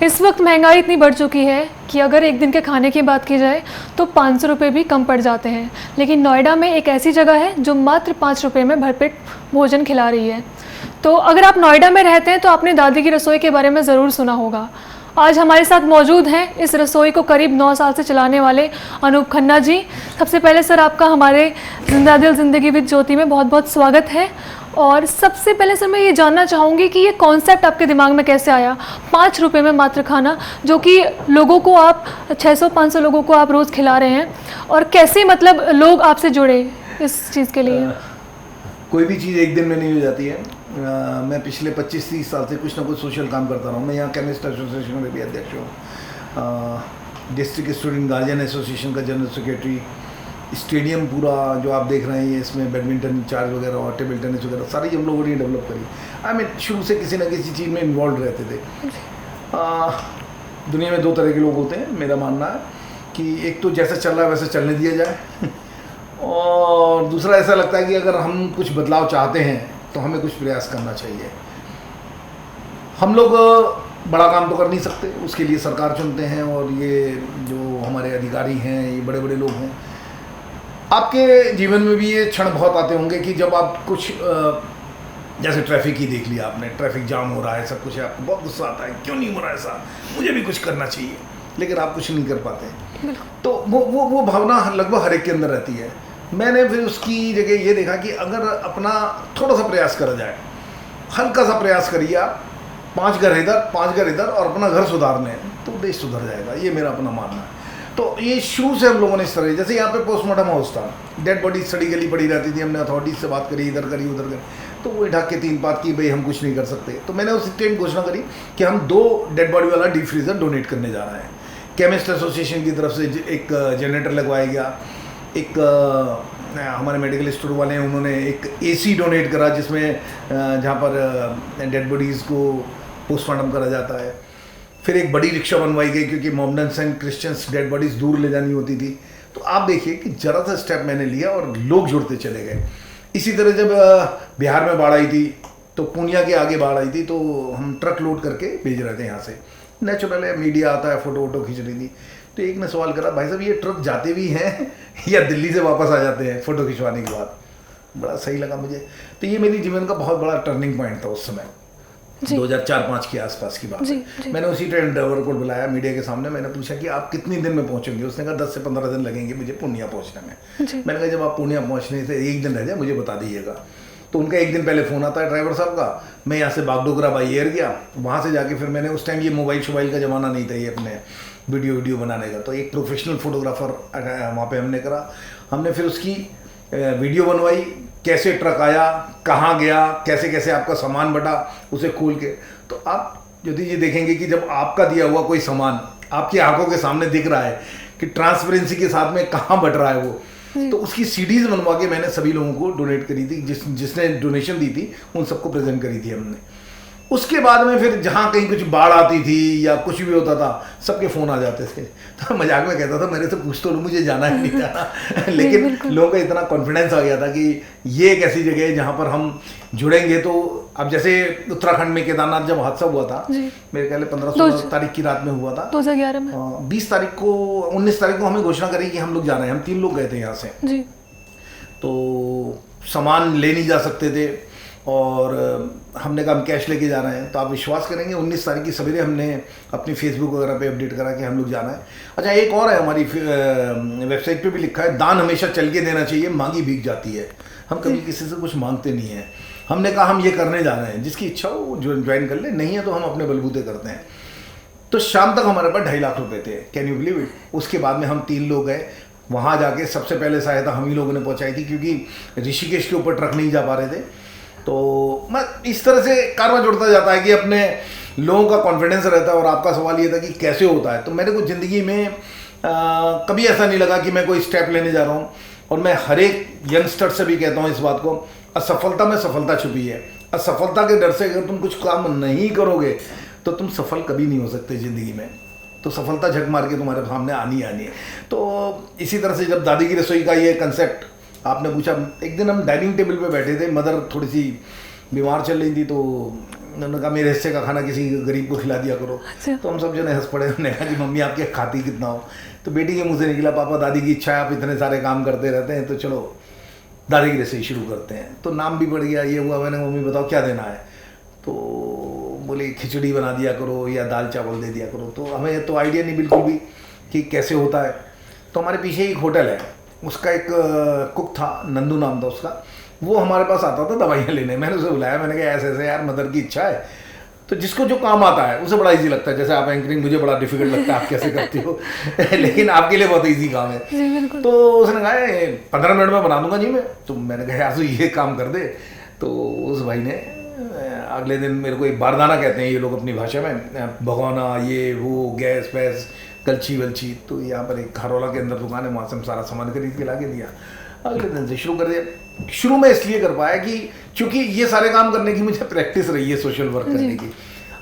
इस वक्त महंगाई इतनी बढ़ चुकी है कि अगर एक दिन के खाने की बात की जाए तो 500 रुपये भी कम पड़ जाते हैं। लेकिन नोएडा में एक ऐसी जगह है जो मात्र 5 रुपये में भरपेट भोजन खिला रही है। तो अगर आप नोएडा में रहते हैं तो आपने दादी की रसोई के बारे में ज़रूर सुना होगा। आज हमारे साथ मौजूद हैं इस रसोई को करीब 9 साल से चलाने वाले अनूप खन्ना जी। सबसे पहले सर आपका हमारे जिंदा दिल ज़िंदगी विद ज्योति में बहुत बहुत स्वागत है। और सबसे पहले सर मैं ये जानना चाहूँगी कि ये कॉन्सेप्ट आपके दिमाग में कैसे आया, 5 रुपये में मात्र खाना, जो कि लोगों को आप 600-500 लोगों को आप रोज़ खिला रहे हैं, और कैसे मतलब लोग आपसे जुड़े इस चीज़ के लिए? कोई भी चीज़ एक दिन में नहीं हो जाती है। मैं पिछले 25-30 साल से कुछ ना कुछ सोशल काम करता रहा हूँ। मैं यहाँ केमिस्ट एसोसिएशन में भी अध्यक्ष हूँ, डिस्ट्रिक्ट स्टूडेंट गार्जियन एसोसिएशन का जनरल सेक्रेटरी। स्टेडियम पूरा जो आप देख रहे हैं इसमें बैडमिंटन चार्ज वगैरह और टेबल टेनिस वगैरह सारी हम लोगों ने डेवलप करी। शुरू से किसी ना किसी चीज़ में इन्वॉल्व रहते थे। दुनिया में 2 तरह के लोग होते हैं, मेरा मानना है कि एक तो जैसा चल रहा है वैसे चलने दिया जाए और दूसरा ऐसा लगता है कि अगर हम कुछ बदलाव चाहते हैं तो हमें कुछ प्रयास करना चाहिए। हम लोग बड़ा काम तो कर नहीं सकते, उसके लिए सरकार चुनते हैं और ये जो हमारे अधिकारी हैं ये बड़े बड़े लोग हैं। आपके जीवन में भी ये क्षण बहुत आते होंगे कि जब आप कुछ जैसे ट्रैफिक ही देख लिया आपने, ट्रैफिक जाम हो रहा है, सब कुछ है, आपको बहुत गुस्सा आता है, क्यों नहीं हो रहा है ऐसा, मुझे भी कुछ करना चाहिए, लेकिन आप कुछ नहीं कर पाते। तो वो भावना लगभग हर एक के अंदर रहती है। मैंने फिर उसकी जगह ये देखा कि अगर अपना थोड़ा सा प्रयास करा जाए, हल्का सा प्रयास करिए आप, 5 घर इधर 5 घर इधर और अपना घर सुधारने, तो देश सुधर जाएगा। ये मेरा अपना मानना है। तो ये शुरू से हम लोगों ने इस तरह, जैसे यहाँ पे पोस्टमार्टम हाउस था, डेड बॉडी सड़ी गली पड़ी रहती थी, हमने अथॉरिटीज से बात करी, इधर करी उधर करी, तो वो ढक के 3 बात की भाई हम कुछ नहीं कर सकते। तो मैंने उस टाइम घोषणा करी कि हम 2 डेड बॉडी वाला डीप फ्रीजर डोनेट करने जा रहे हैं। केमिस्ट एसोसिएशन की तरफ से एक जनरेटर लगवाया गया, एक हमारे मेडिकल स्टोर वाले हैं उन्होंने एक AC डोनेट करा जिसमें जहाँ पर डेड बॉडीज़ को पोस्टमार्टम करा जाता है। फिर एक बड़ी रिक्शा बनवाई गई क्योंकि Mohammedans and Christians dead bodies दूर ले जानी होती थी। तो आप देखिए कि ज़रा सा स्टेप मैंने लिया और लोग जुड़ते चले गए। इसी तरह जब बिहार में बाढ़ आई थी तो पूर्णिया के आगे बाढ़ आई थी, तो हम ट्रक लोड करके भेज रहे थे यहाँ से। नेचुरल है, मीडिया आता है, फ़ोटो खींच रही थी। तो एक ने सवाल करा, भाई साहब ये ट्रक जाते भी हैं या दिल्ली से वापस आ जाते हैं फ़ोटो खिंचवाने के बाद? बड़ा सही लगा मुझे। तो ये मेरी जीवन का बहुत बड़ा टर्निंग पॉइंट था उस समय, 2004-5 के आसपास की बात है। मैंने उसी टाइम ड्राइवर को बुलाया मीडिया के सामने, मैंने पूछा कि आप कितनी दिन में पहुंचेंगे? उसने कहा 10 से 15 दिन लगेंगे मुझे पूर्णिया पहुंचने में। मैंने कहा जब आप पूर्णिया पहुंचने से 1 दिन रह जाए मुझे बता दीजिएगा। तो उनका 1 दिन पहले फ़ोन आता है ड्राइवर साहब का। मैं यहाँ से बागडोगरा बाई एयर गया, वहाँ से जाके फिर मैंने, उस टाइम ये मोबाइल का ज़माना नहीं था ये अपने वीडियो बनाने का, तो एक प्रोफेशनल फोटोग्राफर वहाँ पे हमने करा। हमने फिर उसकी वीडियो बनवाई, कैसे ट्रक आया, कहाँ गया, कैसे कैसे आपका सामान बटा, उसे खोल के। तो आप यदि ये देखेंगे कि जब आपका दिया हुआ कोई सामान आपकी आंखों के सामने दिख रहा है कि ट्रांसपेरेंसी के साथ में कहाँ बट रहा है वो, तो उसकी CDs बनवा के मैंने सभी लोगों को डोनेट करी थी। जिसने डोनेशन दी थी उन सबको प्रेजेंट करी थी हमने। उसके बाद में फिर जहाँ कहीं कुछ बाढ़ आती थी या कुछ भी होता था, सबके फ़ोन आ जाते थे। तो मजाक में कहता था मेरे से पूछ तो लो, मुझे जाना ही नहीं था लेकिन लोगों का इतना कॉन्फिडेंस आ गया था कि ये एक ऐसी जगह है जहाँ पर हम जुड़ेंगे। तो अब जैसे उत्तराखंड में केदारनाथ जब हादसा हुआ था, मेरे ख्याल 15-16 तारीख की रात में हुआ था, 2011 में। 20 तारीख को 19 तारीख को हमें घोषणा करी कि हम लोग जा रहे हैं। हम 3 लोग गए थे यहाँ से। तो सामान ले नहीं जा सकते थे और हमने कहा हम कैश लेके जा रहे हैं। तो आप विश्वास करेंगे 19 तारीख की सवेरे हमने अपनी फेसबुक वगैरह पे अपडेट करा कि हम लोग जाना है। अच्छा, एक और है, हमारी वेबसाइट पे भी लिखा है, दान हमेशा चल के देना चाहिए, मांगी भीग जाती है। हम कभी किसी से कुछ मांगते नहीं हैं। हमने कहा हम ये करने जा रहे हैं, जिसकी इच्छा हो वो ज्वाइन कर ले, नहीं है तो हम अपने बलबूते करते हैं। तो शाम तक हमारे पास 2.5 लाख रुपये थे, कैन यू बिलीव इट। उसके बाद में हम 3 लोग गए वहाँ जाके, सबसे पहले सहायता हम ही लोगों ने पहुँचाई थी क्योंकि ऋषिकेश के ऊपर ट्रक नहीं जा पा रहे थे। तो मैं इस तरह से कारवा जुड़ता जाता है कि अपने लोगों का कॉन्फिडेंस रहता है। और आपका सवाल ये था कि कैसे होता है, तो मेरे को ज़िंदगी में कभी ऐसा नहीं लगा कि मैं कोई स्टेप लेने जा रहा हूँ। और मैं हर एक यंगस्टर से भी कहता हूँ इस बात को, असफलता में सफलता छुपी है। असफलता के डर से अगर तुम कुछ काम नहीं करोगे तो तुम सफल कभी नहीं हो सकते ज़िंदगी में। तो सफलता झक मार के तुम्हारे सामने आनी है। तो इसी तरह से जब दादी की रसोई का ये कंसेप्ट आपने पूछा, एक दिन हम डाइनिंग टेबल पे बैठे थे, मदर थोड़ी सी बीमार चल रही थी, तो उन्होंने कहा मेरे हिस्से का खाना किसी गरीब को खिला दिया करो। अच्छा। तो हम सब जने हंस पड़े। उन्होंने कहा कि मम्मी आपके खाती कितना हो। तो बेटी के मुंह से निकला, पापा दादी की इच्छा है, आप इतने सारे काम करते रहते हैं तो चलो दादी की रसोई शुरू करते हैं। तो नाम भी पड़ गया, ये हुआ। मैंने मम्मी बताओ क्या देना है, तो बोले खिचड़ी बना दिया करो या दाल चावल दे दिया करो। तो हमें तो आइडिया नहीं बिल्कुल भी कि कैसे होता है। तो हमारे पीछे एक होटल है, उसका एक कुक था, नंदू नाम था उसका, वो हमारे पास आता था दवाइयाँ लेने। मैंने उसे बुलाया, मैंने कहा ऐसे ऐसे यार मदर की इच्छा है। तो जिसको जो काम आता है उसे बड़ा इजी लगता है। जैसे आप एंकरिंग, मुझे बड़ा डिफिकल्ट लगता है, आप कैसे करती हो लेकिन आपके लिए बहुत इजी काम है। तो उसने कहा 15 मिनट में बना दूंगा जी मैं। तो मैंने कहा यार ये काम कर दे। तो उस भाई ने अगले दिन मेरे को एक बारदाना कहते हैं ये लोग अपनी भाषा में, भगोना, ये वो, गैस वैस, कलछी वलछी। तो यहाँ पर एक खारौला के अंदर दुकान है, वहाँ से हम सारा सामान खरीद के ला के दिया। अगले दिन से शुरू कर दिया। शुरू में इसलिए कर पाया कि चूंकि ये सारे काम करने की मुझे प्रैक्टिस रही है सोशल वर्क करने की।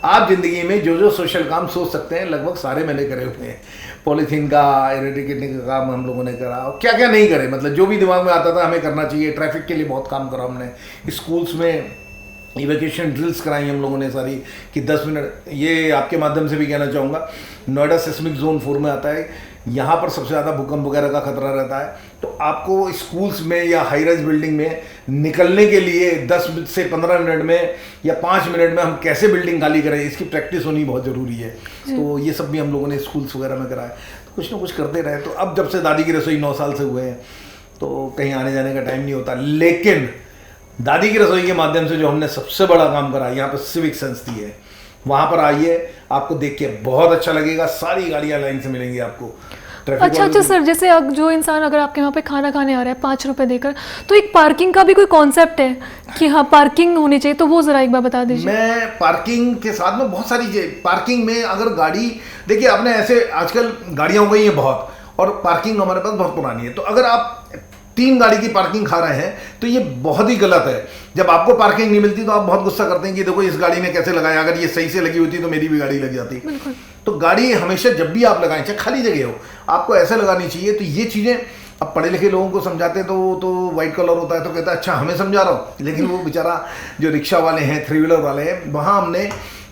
आप जिंदगी में जो जो सोशल काम सोच सकते हैं लगभग सारे मैंने करे हुए हैं। पॉलीथीन का इरेडिकेटिंग का काम हम लोगों ने करा, और क्या क्या नहीं करे, मतलब जो भी दिमाग में आता था हमें करना चाहिए। ट्रैफिक के लिए बहुत काम करा हमने। स्कूल्स में इवैक्यूएशन ड्रिल्स कराई हम लोगों ने सारी कि 10 मिनट। ये आपके माध्यम से भी कहना चाहूँगा, नोएडा सिस्मिक जोन 4 में आता है, यहाँ पर सबसे ज़्यादा भूकंप वगैरह का खतरा रहता है। तो आपको स्कूल्स में या हाई राइज बिल्डिंग में निकलने के लिए 10 से 15 मिनट में या 5 मिनट में हम कैसे बिल्डिंग खाली करें, इसकी प्रैक्टिस होनी बहुत ज़रूरी है। तो ये सब भी हम लोगों ने स्कूल्स वगैरह में कराया। तो कुछ ना कुछ करते रहे। तो अब जब से दादी की रसोई 9 साल से हुए हैं तो कहीं आने जाने का टाइम नहीं होता। लेकिन दादी की रसोई के माध्यम से जो हमने सबसे बड़ा काम करा, यहाँ पर सिविक सेंस दी है। वहाँ पर आइए, आपको देख के बहुत अच्छा लगेगा। सारी गाड़ियाँ लाइन से मिलेंगी आपको। अच्छा सर, जैसे जो इंसान अगर आपके वहाँ पे खाना खाने आ रहा है 5 रुपए देकर, तो एक पार्किंग का भी कोई कॉन्सेप्ट है कि हाँ पार्किंग होनी चाहिए, तो वो जरा एक बार बता दीजिए। मैं पार्किंग के साथ में बहुत सारी चीज़, पार्किंग में अगर गाड़ी, देखिए आपने ऐसे आजकल गाड़ियाँ हो गई हैं बहुत, और पार्किंग हमारे पास बहुत पुरानी है। तो अगर आप 3 गाड़ी की पार्किंग खा रहे हैं तो ये बहुत ही गलत है। जब आपको पार्किंग नहीं मिलती तो आप बहुत गुस्सा करते हैं कि देखो इस गाड़ी ने कैसे लगाया, अगर ये सही से लगी होती तो मेरी भी गाड़ी लग जाती। तो गाड़ी हमेशा जब भी आप लगाएं, चाहे खाली जगह हो, आपको ऐसे लगानी चाहिए। तो ये चीज़ें अब पढ़े लिखे लोगों को समझाते तो वाइट कलर होता है तो कहता है अच्छा हमें समझा रहा हूँ। लेकिन वो बेचारा जो रिक्शा वाले हैं, 3 व्हीलर वाले हैं, वहाँ हमने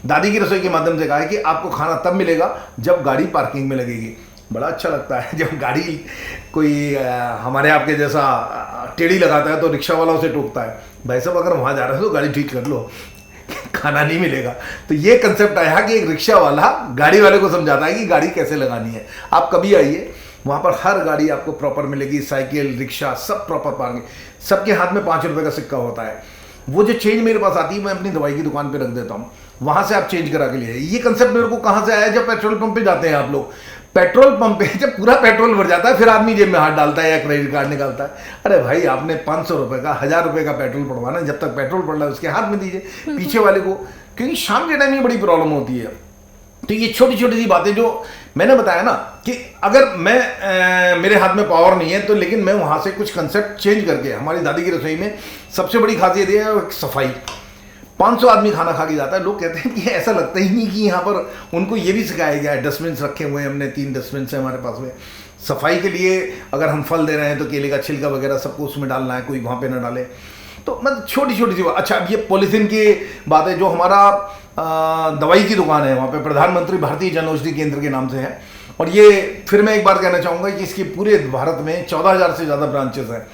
दादी की रसोई के माध्यम से कहा है कि आपको खाना तब मिलेगा जब गाड़ी पार्किंग में लगेगी। बड़ा अच्छा लगता है जब गाड़ी कोई हमारे आपके जैसा टेढ़ी लगाता है तो रिक्शा वाला उसे टोकता है, भाई साहब अगर वहाँ जा रहे हो तो गाड़ी ठीक कर लो, खाना नहीं मिलेगा। तो ये कंसेप्ट आया कि एक रिक्शा वाला गाड़ी वाले को समझाता है कि गाड़ी कैसे लगानी है। आप कभी आइए, वहाँ पर हर गाड़ी आपको प्रॉपर मिलेगी, साइकिल, रिक्शा, सब प्रॉपर पाएंगे। सबके हाथ में 5 रुपये का सिक्का होता है। वो जो चेंज मेरे पास आती है मैं अपनी दवाई की दुकान पे रख देता हूँ, वहाँ से आप चेंज करा के लिए। ये कंसेप्ट मेरे को कहाँ से आया, जब पेट्रोल पंप पे जाते हैं आप लोग, पेट्रोल पंप पे जब पूरा पेट्रोल भर जाता है फिर आदमी जेब में हाथ डालता है या क्रेडिट कार्ड निकालता है। अरे भाई आपने 500 रुपये का, 1000 रुपये का पेट्रोल पड़वाना, जब तक पेट्रोल पड़ रहा है उसके हाथ में दीजिए पीछे वाले को, क्योंकि शाम के टाइम में बड़ी प्रॉब्लम होती है। तो ये छोटी छोटी सी बातें जो मैंने बताया ना कि अगर मैं मेरे हाथ में पावर नहीं है तो, लेकिन मैं वहाँ से कुछ कंसेप्ट चेंज करके, हमारी दादी की रसोई में सबसे बड़ी खासियत ये है सफाई। 500 आदमी खाना खा के जाता है, लोग कहते हैं कि ऐसा लगता ही नहीं कि यहाँ पर उनको ये भी सिखाया गया है। डस्टबिन रखे हुए हैं हमने, 3 डस्टबिन है हमारे पास में सफाई के लिए। अगर हम फल दे रहे हैं तो केले का छिलका वगैरह सबको उसमें डालना है, कोई वहाँ पे ना डाले। तो मतलब छोटी छोटी सी बात। अच्छा अब ये पॉलीथीन की बात है, जो हमारा दवाई की दुकान है वहाँ पे प्रधानमंत्री भारतीय जन औषधि केंद्र के नाम से है। और ये फिर मैं एक बार कहना चाहूँगा कि इसके पूरे भारत में 14,000 से ज़्यादा ब्रांचेस हैं।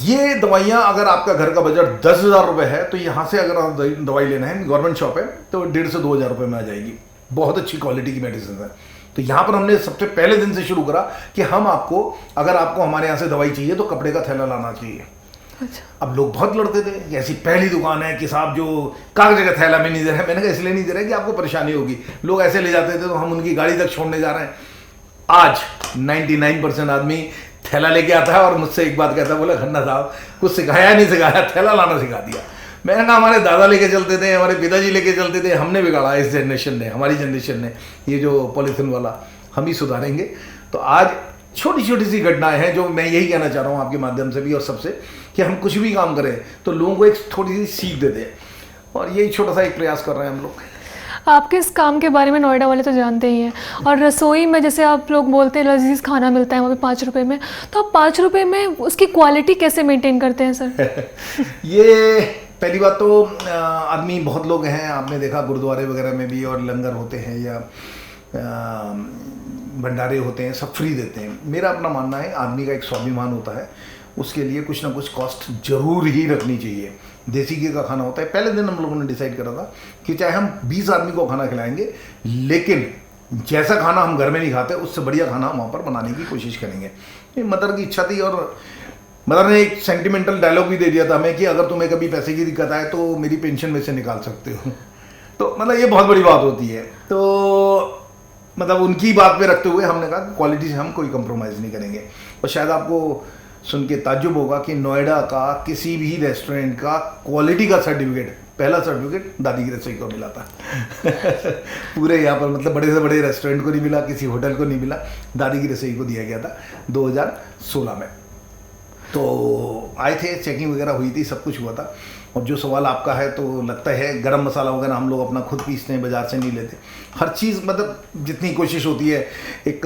ये दवाइयाँ अगर आपका घर का बजट 10,000 रुपये है तो यहाँ से अगर आप दवाई लेना है, गवर्नमेंट शॉप है, तो 1,500 से 2,000 रुपये में आ जाएगी। बहुत अच्छी क्वालिटी की मेडिसिन है। तो यहाँ पर हमने सबसे पहले दिन से शुरू करा कि हम आपको, अगर आपको हमारे यहाँ से दवाई चाहिए तो कपड़े का थैला लाना चाहिए। अच्छा। अब लोग बहुत लड़ते थे कि ऐसी पहली दुकान है कि साहब जो कागज का थैला में नहीं दे रहा है। मैंने कहा इसलिए नहीं दे रहा है कि आपको परेशानी होगी। लोग ऐसे ले जाते थे तो हम उनकी गाड़ी तक छोड़ने जा रहे हैं। आज 99% आदमी थैला लेके आता है और मुझसे एक बात कहता है, बोला खन्ना साहब कुछ सिखाया नहीं सिखाया, थैला लाना सिखा दिया। मैंने कहा हमारे दादा लेके चलते थे, हमारे पिताजी लेके चलते थे, हमने बिगाड़ा इस जनरेशन ने, हमारी जनरेशन ने ये जो पॉलीथिन वाला, हम ही सुधारेंगे। तो आज छोटी छोटी सी घटनाएं हैं जो मैं यही कहना चाह रहा हूँ आपके माध्यम से भी और सबसे, कि हम कुछ भी काम करें तो लोगों को एक थोड़ी सी सीख देते हैं, और यही छोटा सा एक प्रयास कर रहे हैं हम लोग। आपके इस काम के बारे में नोएडा वाले तो जानते ही हैं। और रसोई में जैसे आप लोग बोलते हैं लजीज खाना मिलता है वहाँ पे 5 रुपये में, तो आप 5 रुपये में उसकी क्वालिटी कैसे मेंटेन करते हैं सर? ये पहली बात तो आदमी बहुत लोग हैं, आपने देखा गुरुद्वारे वगैरह में भी और लंगर होते हैं या भंडारे होते हैं, सब फ्री देते हैं। मेरा अपना मानना है आदमी का एक स्वाभिमान होता है, उसके लिए कुछ ना कुछ कॉस्ट जरूर ही रखनी चाहिए। देसी घी का खाना होता है, पहले दिन हम लोगों ने डिसाइड करा था कि चाहे हम 20 आदमी को खाना खिलाएंगे, लेकिन जैसा खाना हम घर में नहीं खाते उससे बढ़िया खाना हम वहाँ पर बनाने की कोशिश करेंगे। ये मदर की इच्छा थी और मदर ने एक सेंटिमेंटल डायलॉग भी दे दिया था हमें कि अगर तुम्हें कभी पैसे की दिक्कत आए तो मेरी पेंशन में से निकाल सकते हो। तो मतलब ये बहुत बड़ी बात होती है। तो मतलब उनकी बात पे रखते हुए हमने कहा क्वालिटी से हम कोई कंप्रोमाइज़ नहीं करेंगे। और शायद आपको सुन के ताज्जुब होगा कि नोएडा का किसी भी रेस्टोरेंट का क्वालिटी का सर्टिफिकेट, पहला सर्टिफिकेट दादी की रसोई को मिला था। पूरे यहाँ पर मतलब बड़े से बड़े रेस्टोरेंट को नहीं मिला, किसी होटल को नहीं मिला, दादी की रसोई को दिया गया था 2016 में। तो आए थे, चेकिंग वगैरह हुई थी, सब कुछ हुआ था। और जो सवाल आपका है तो लगता है गरम मसाला वगैरह हम लोग अपना खुद पीसते हैं, बाज़ार से नहीं लेते। हर चीज़ मतलब जितनी कोशिश होती है, एक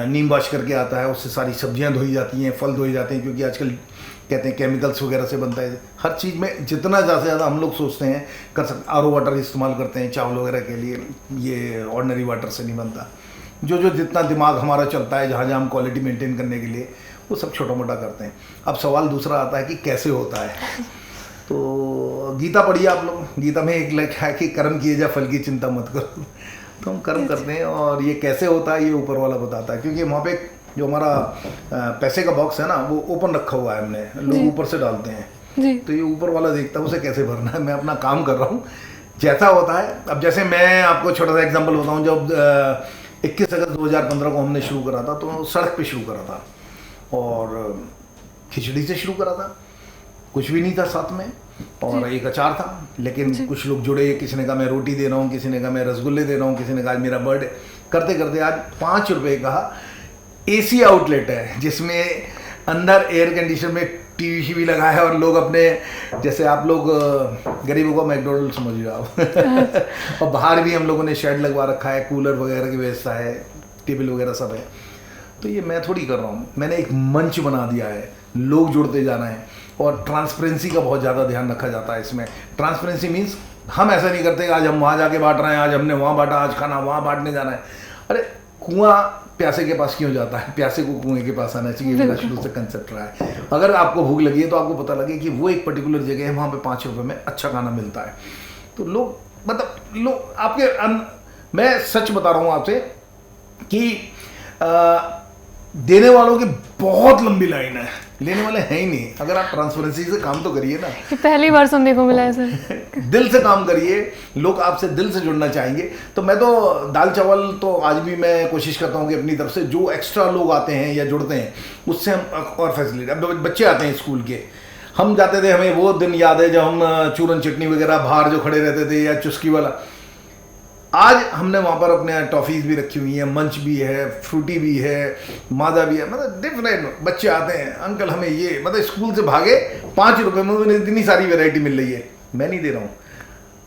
नीम वाश करके आता है, उससे सारी सब्जियां धोई जाती हैं, फल धोए जाते हैं, क्योंकि आजकल कहते हैं केमिकल्स वगैरह से बनता है। हर चीज़ में जितना ज़्यादा से ज़्यादा हम लोग सोचते हैं कर सकते। आरओ वाटर इस्तेमाल करते हैं चावल वगैरह के लिए, ये ऑर्डनरी वाटर से नहीं बनता। जो जितना दिमाग हमारा चलता है, जहाँ जहाँ हम क्वालिटी मेंटेन करने के लिए, वो सब छोटा मोटा करते हैं। अब सवाल दूसरा आता है कि कैसे होता है। तो गीता पढ़िए आप लोग, गीता में एक लिखा है कि कर्म किए जा फल की चिंता मत करो। तो हम कर्म करते हैं और ये कैसे होता है ये ऊपर वाला बताता है, क्योंकि वहाँ पे जो हमारा पैसे का बॉक्स है ना, वो ओपन रखा हुआ है, हमने लोग ऊपर से डालते हैं जी। तो ये ऊपर वाला देखता है उसे कैसे भरना है। मैं अपना काम कर रहा हूँ जैसा होता है। अब जैसे मैं आपको छोटा सा एग्जाम्पल बताऊँ, जब 21 अगस्त 2015 को हमने शुरू करा था तो सड़क पे शुरू करा था और खिचड़ी से शुरू करा था, कुछ भी नहीं था साथ में, और एक अचार था। लेकिन कुछ लोग जुड़े, किसी ने कहा मैं रोटी दे रहा हूँ, किसी ने कहा मैं रसगुल्ले दे रहा हूँ, किसी ने कहा आज मेरा बर्थडे। करते करते आज 5 रुपये का एसी आउटलेट है जिसमें अंदर एयर कंडीशन में टीवी भी लगा है और लोग अपने, जैसे आप लोग गरीबों को मैकडोनल्ड समझ जाओ। और बाहर भी हम लोगों ने शेड लगवा रखा है, कूलर वगैरह की व्यवस्था है, टेबल वगैरह सब है। तो ये मैं थोड़ी कर रहा हूँ, मैंने एक मंच बना दिया है, लोग जुड़ते जाना है। और ट्रांसपेरेंसी का बहुत ज़्यादा ध्यान रखा जाता है इसमें। ट्रांसपेरेंसी मीन्स हम ऐसा नहीं करते कि आज हम वहाँ जाके बांट रहे हैं, आज हमने वहाँ बांटा, आज खाना वहाँ बांटने जाना है। अरे कुआं प्यासे के पास क्यों जाता है, प्यासे को कुएं के पास आना चाहिए। मेरा शुरू से कंसेप्ट रहा है। अगर आपको भूख लगी है तो आपको पता लगे कि वो एक पर्टिकुलर जगह है, वहाँ पे 5 रुपये में अच्छा खाना मिलता है। तो लोग मतलब लोग आपके मैं सच बता रहा हूँ आपसे कि देने वालों की बहुत लंबी लाइन है, लेने वाले हैं ही नहीं। अगर आप ट्रांसपेरेंसी से काम तो करिए ना। पहली बार सुनने को मिला है सर। दिल से काम करिए, लोग आपसे दिल से जुड़ना चाहेंगे। तो मैं तो दाल चावल तो आज भी मैं कोशिश करता हूँ कि अपनी तरफ से जो एक्स्ट्रा लोग आते हैं या जुड़ते हैं उससे हम और फैसिलिटी। अब बच्चे आते हैं स्कूल के, हम जाते थे, हमें वो दिन याद है जब हम चूरन चटनी वगैरह बाहर जो खड़े रहते थे या चुस्की वाला। आज हमने वहाँ पर अपने टॉफ़ीज़ भी रखी हुई हैं, मंच भी है, फ्रूटी भी है, माजा भी है। मतलब डिफरेंट बच्चे आते हैं, अंकल हमें ये, मतलब स्कूल से भागे 5 रुपये में उन्हें इतनी सारी वैरायटी मिल रही है, मैं नहीं दे रहा हूँ।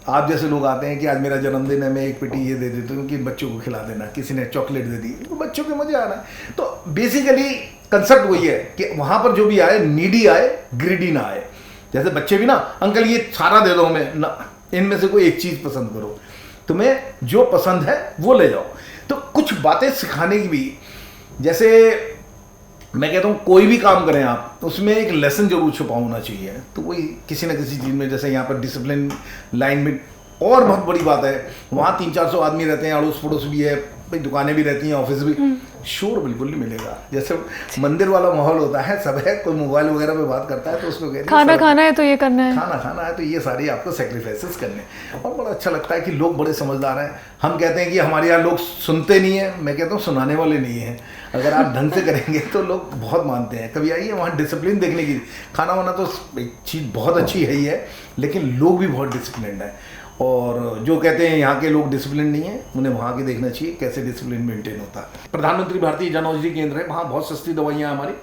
आप जैसे लोग आते हैं कि आज मेरा जन्मदिन है, मैं एक पेटी ये दे देता हूँ कि बच्चों को खिला देना, किसी ने चॉकलेट दे दी, तो बच्चों के मज़े आ रहा है। तो बेसिकली कंसेप्ट वही है कि वहाँ पर जो भी आए, नीडी आए, ग्रीडी ना आए। जैसे बच्चे भी ना, अंकल ये सारा दे दो हमें ना, इनमें से कोई एक चीज़ पसंद करो, तुम्हें जो पसंद है वो ले जाओ। तो कुछ बातें सिखाने की भी, जैसे मैं कहता हूँ कोई भी काम करें आप, उसमें एक लेसन जरूर छुपा होना चाहिए। तो वही किसी न किसी चीज़ में, जैसे यहाँ पर डिसिप्लिन लाइन में और बहुत बड़ी बात है, वहाँ 300-400 आदमी रहते हैं, अड़ोस पड़ोस भी है, भाई दुकानें भी रहती हैं, ऑफिस भी, शोर बिल्कुल नहीं मिलेगा। जैसे मंदिर वाला माहौल होता है, सब है, कोई मोबाइल वगैरह पे बात करता है तो उसको कहते खाना खाना है तो ये करना है, खाना खाना है तो ये सारी आपको सेक्रीफाइसेस करने। और बड़ा अच्छा लगता है कि लोग बड़े समझदार हैं। हम कहते हैं कि हमारे यहाँ लोग सुनते नहीं हैं, मैं कहता हूँ सुनाने वाले नहीं हैं। अगर आप ढंग से करेंगे तो लोग बहुत मानते हैं। कभी आइए वहाँ डिसिप्लिन देखने की। खाना वाना तो एक चीज़ बहुत अच्छी है ही है, लेकिन लोग भी बहुत डिसिप्लिन हैं। और जो कहते हैं यहाँ के लोग डिसिप्लिन नहीं है, उन्हें वहाँ के देखना चाहिए कैसे डिसिप्लिन मेंटेन होता है। प्रधानमंत्री भारतीय जन औषधि केंद्र है, वहाँ बहुत सस्ती दवाइयाँ हमारी।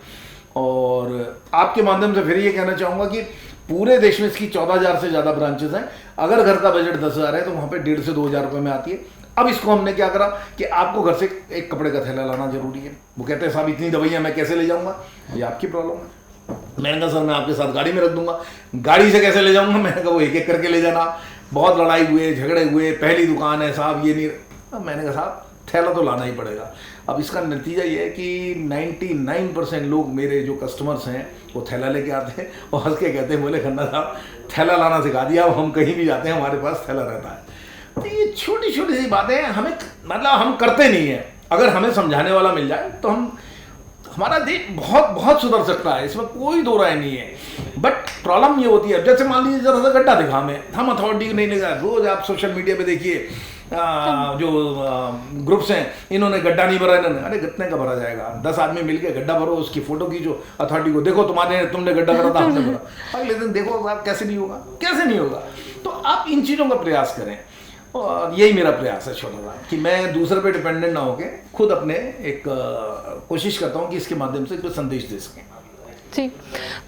और आपके माध्यम से फिर ये कहना चाहूँगा कि पूरे देश में इसकी 14,000 से ज़्यादा ब्रांचेस हैं। अगर घर का बजट 10,000 है तो वहाँ पे 1,500 से 2,000 रुपये में आती है। अब इसको हमने क्या करा कि आपको घर से एक कपड़े का थैला लाना जरूरी है। वो कहते हैं साहब इतनी दवाइयाँ मैं कैसे ले जाऊँगा, ये आपकी प्रॉब्लम है। मैंने कहा सर मैं आपके साथ गाड़ी में रख दूंगा। गाड़ी से कैसे ले जाऊंगा? मैंने कहा वो एक एक करके ले जाना। बहुत लड़ाई हुए, झगड़े हुए, पहली दुकान है साहब, ये नहीं। अब मैंने कहा साहब थैला तो लाना ही पड़ेगा। अब इसका नतीजा ये है कि 99% लोग मेरे जो कस्टमर्स हैं वो थैला लेके आते हैं और हंस के कहते हैं, बोले खन्ना साहब थैला लाना सिखा दिया, अब हम कहीं भी जाते हैं हमारे पास थैला रहता है। तो ये छोटी छोटी सी बातें हमें, मतलब हम करते नहीं हैं। अगर हमें समझाने वाला मिल जाए तो हमारा देश बहुत बहुत सुधर सकता है, इसमें कोई दो राय नहीं है। बट प्रॉब्लम ये होती है, जैसे मान लीजिए जरा सा गड्ढा दिखा हम अथॉरिटी को नहीं लगा। रोज आप सोशल मीडिया पे देखिए जो ग्रुप्स हैं, इन्होंने गड्ढा नहीं भरा, इन्होंने, अरे कितने का भरा जाएगा? 10 आदमी मिलके गड्ढा भरो, उसकी फोटो खींचो, अथॉरिटी को देखो तुमने गड्ढा भरा था, हमने भरा। अगले दिन देखो आप कैसे नहीं होगा, कैसे नहीं होगा। तो आप इन चीज़ों का प्रयास करें और यही मेरा प्रयास है छोटा सा, कि मैं दूसरे पे डिपेंडेंट ना होके खुद अपने एक कोशिश करता हूँ कि इसके माध्यम से कुछ संदेश दे सकें। जी,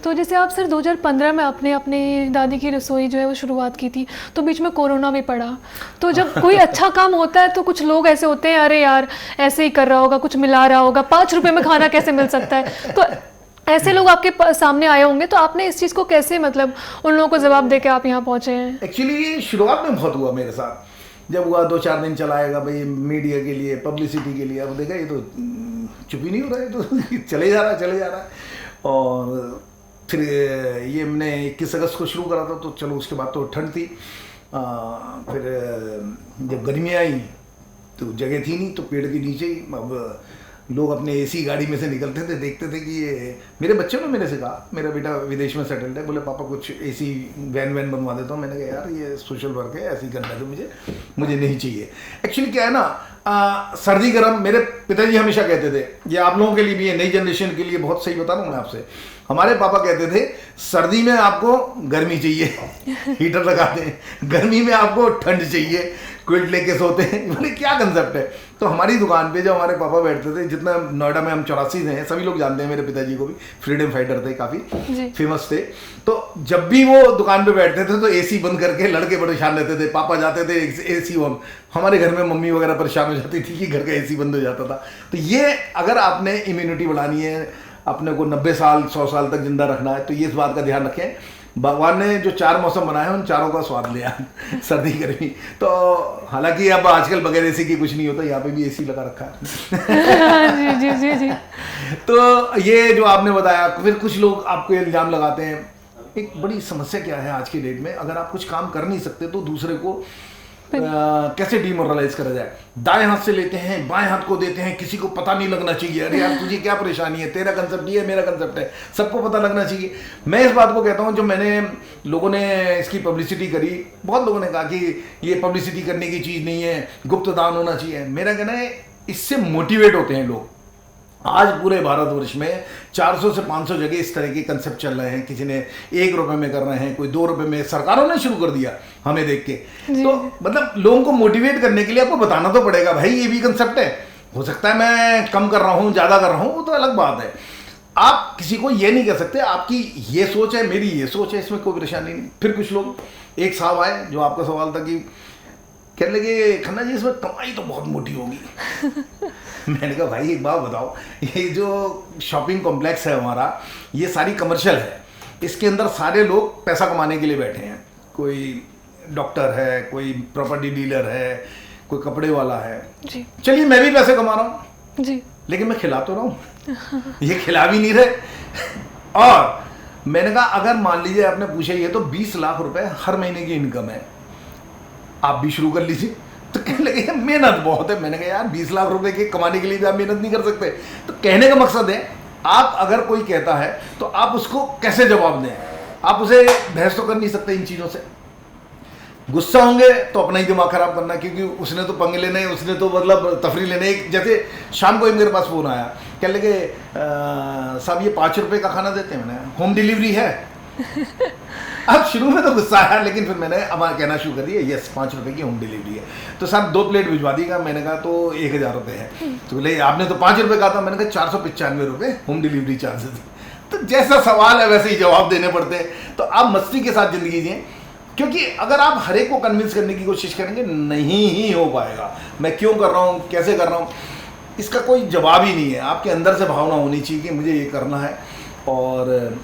तो जैसे आप सर 2015 में आपने अपनी दादी की रसोई जो है वो शुरुआत की थी, तो बीच में कोरोना भी पड़ा। तो जब कोई अच्छा काम होता है तो कुछ लोग ऐसे होते हैं, अरे यार ऐसे ही कर रहा होगा, कुछ मिला रहा होगा, 5 रुपए में खाना कैसे मिल सकता है। तो ऐसे लोग आपके सामने आए होंगे, तो आपने इस चीज़ को कैसे, मतलब उन लोगों को जवाब दे के आप यहाँ पहुँचे हैं? एक्चुअली शुरुआत में बहुत हुआ मेरे साथ, जब हुआ 2-4 दिन चलाएगा भाई मीडिया के लिए, पब्लिसिटी के लिए। अब देखा ये तो चुप ही नहीं हो रहा है, तो चले जा रहा है। और फिर ये हमने 21 अगस्त को शुरू करा था, तो चलो उसके बाद तो ठंड थी। फिर जब गर्मियाँ आई तो जगह थी नहीं, तो पेड़ के नीचे ही अब लोग अपने एसी गाड़ी में से निकलते थे, देखते थे कि ये, मेरे बच्चों ने मेरे से कहा, मेरा बेटा विदेश में सेटल्ड है, बोले पापा कुछ एसी वैन बनवा देता हूँ। मैंने कहा यार ये सोशल वर्क है, ऐसे ही करना है, तो मुझे नहीं चाहिए। एक्चुअली क्या है ना, सर्दी गर्म, मेरे पिताजी हमेशा कहते थे, ये आप लोगों के लिए भी है, नई जनरेशन के लिए बहुत सही बता रहा हूँ मैं आपसे। हमारे पापा कहते थे सर्दी में आपको गर्मी चाहिए, हीटर लगाते हैं, गर्मी में आपको ठंड चाहिए, क्विल्ट लेके सोते हैं। बोले क्या कंसेप्ट है? तो हमारी दुकान पे जब हमारे पापा बैठते थे, जितना नोएडा में हम 84 से हैं, सभी लोग जानते हैं मेरे पिताजी को भी, फ्रीडम फाइटर थे, काफ़ी फेमस थे। तो जब भी वो दुकान पे बैठते थे तो एसी बंद करके लड़के परेशान रहते थे, पापा जाते थे एसी ऑन, हमारे घर में मम्मी वगैरह परेशान हो जाती थी कि घर का एसी बंद हो जाता था। तो ये अगर आपने इम्यूनिटी बढ़ानी है, अपने को 90 साल 100 साल तक जिंदा रखना है, तो ये इस बात का ध्यान रखें। भगवान ने जो 4 मौसम बनाए हैं उन चारों का स्वाद लिया, सर्दी गर्मी। तो हालांकि अब आजकल बगैर एसी की कुछ नहीं होता, यहाँ पे भी एसी लगा रखा है। जी जी जी जी। तो ये जो आपने बताया, फिर कुछ लोग आपको इल्जाम लगाते हैं। एक बड़ी समस्या क्या है आज के डेट में, अगर आप कुछ काम कर नहीं सकते तो दूसरे को कैसे डिमोरलाइज करा जाए। दाएं हाथ से लेते हैं, बाएं हाथ को देते हैं, किसी को पता नहीं लगना चाहिए, अरे यार तुझे क्या परेशानी है, तेरा कंसेप्ट ये है, मेरा कंसेप्ट है, सबको पता लगना चाहिए। मैं इस बात को कहता हूँ, जो मैंने लोगों ने इसकी पब्लिसिटी करी, बहुत लोगों ने कहा कि ये पब्लिसिटी करने की चीज़ नहीं है, गुप्त दान होना चाहिए। मेरा कहना है इससे मोटिवेट होते हैं लोग। आज पूरे भारतवर्ष में 400 से 500 जगह इस तरह के कंसेप्ट चल रहे हैं। किसी ने 1 रुपए में कर रहे हैं, कोई 2 रुपए में, सरकारों ने शुरू कर दिया हमें देख के। तो मतलब लोगों को मोटिवेट करने के लिए आपको बताना तो पड़ेगा, भाई ये भी कंसेप्ट है। हो सकता है मैं कम कर रहा हूँ, ज़्यादा कर रहा हूँ, वो तो अलग बात है। आप किसी को ये नहीं कह सकते आपकी ये सोच है, मेरी ये सोच है, इसमें कोई परेशानी नहीं। फिर कुछ लोग, एक साहब आए, जो आपका सवाल था कि कहने लगे खन्ना जी इसमें कमाई तो बहुत मोटी होगी। मैंने कहा भाई एक बात बताओ, ये जो शॉपिंग कॉम्प्लेक्स है हमारा, ये सारी कमर्शियल है, इसके अंदर सारे लोग पैसा कमाने के लिए बैठे हैं। कोई डॉक्टर है, कोई प्रॉपर्टी डीलर है, कोई कपड़े वाला है। चलिए मैं भी पैसे कमा रहा हूँ जी, लेकिन मैं खिला तो रहा हूँ, ये खिला भी नहीं रहे। और मैंने कहा अगर मान लीजिए आपने पूछा ये तो 20 लाख रुपए हर महीने की इनकम है, आप भी शुरू कर लीजिए। तो कहने लगे मेहनत बहुत है। मैंने कहा यार 20 लाख रुपए के कमाने के लिए भी आप मेहनत नहीं कर सकते। तो कहने का मकसद है, आप अगर कोई कहता है तो आप उसको कैसे जवाब दें, आप उसे बहस तो कर नहीं सकते इन चीज़ों से। गुस्सा होंगे तो अपना ही दिमाग खराब करना, क्योंकि उसने तो पंगे लेने, उसने तो मतलब तफरी लेने। जैसे शाम को मेरे पास फ़ोन आया, कहने लगे साहब ये 5 रुपये का खाना देते हैं। मैंने होम डिलीवरी है। अब शुरू में तो गुस्सा आया, लेकिन फिर मैंने अब कहना शुरू कर दिया यस 5 रुपए की होम डिलीवरी है। तो साहब 2 प्लेट भिजवा दीजिएगा। मैंने कहा तो 1000 रुपये है। तो बोले आपने तो 5 रुपये कहा था। मैंने कहा 495 रुपये होम डिलीवरी चार्जेस। तो जैसा सवाल है वैसे ही जवाब देने पड़ते हैं। तो आप मस्ती के साथ जिंदगी जिए, क्योंकि अगर आप हर एक को कन्विंस करने की कोशिश करेंगे नहीं ही हो पाएगा। मैं क्यों कर रहा हूँ, कैसे कर रहा हूँ, इसका कोई जवाब ही नहीं है। आपके अंदर से भावना होनी चाहिए कि मुझे ये करना है। और